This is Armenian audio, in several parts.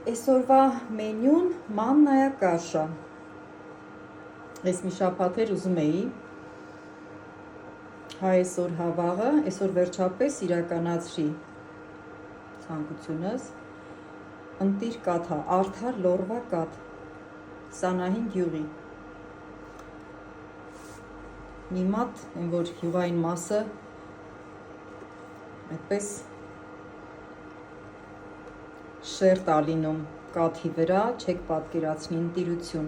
Այսօրվա մենյուն մաննայա կաշա։ Ես մի շաբաթ էր ուզում էի այսօր հավաղը, այսօր վերջապես իրականացրի ցանկությունս։ Ընտիր կաթա, արդար լորվա կաթ, 25 գյուղի։ Մի մատ, այն որ յուղային մասը այդպես շերտ ալինում կաթի վրա, չեք պատկերացնի ընտիրություն։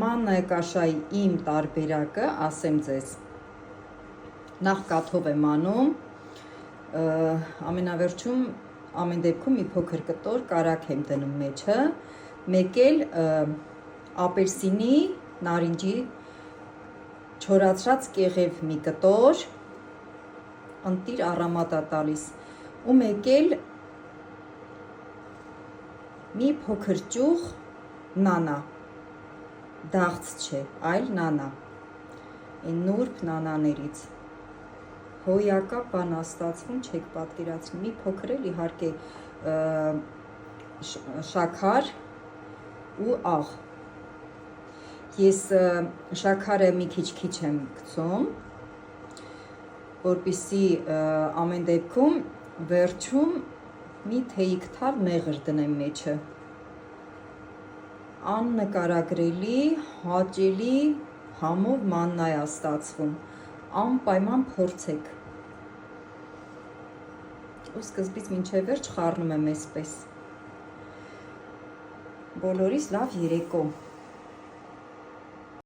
Մաննայա կաշայի իմ տարբերակը, ասեմ ձեզ, նախ կաթով եմ անում, ամենավերջում ամեն դեպքում մի փոքր կտոր կարագ եմ դնում մեջը, մեկ էլ ապերսինի, նարինջի չորացրած կեղև մի կտոր, ընտիր առամատա տալիս, ու մեկ էլ մի փոքր ճյուղ նանա, դաղց չէ, այլ նանա, այն նուրբ նանաներից, հոյակա բան ստացվում, չեք պատկերացնի, մի փոքր էլ իհարկե շաքար ու աղ։ Ես շաքարը մի քիչ եմ գցում, որպեսզի ամեն դեպքում վերջում մի թեյիկ թալ մեղր դնեմ մեջը։ Աննկարագրելի, հաճելի համով մաննայա ստացվում, անպայման փորձեք։ Ու սկզբից մինչև վերջ խառնում եմ այսպես։ Բոլորիս լավ երեկո։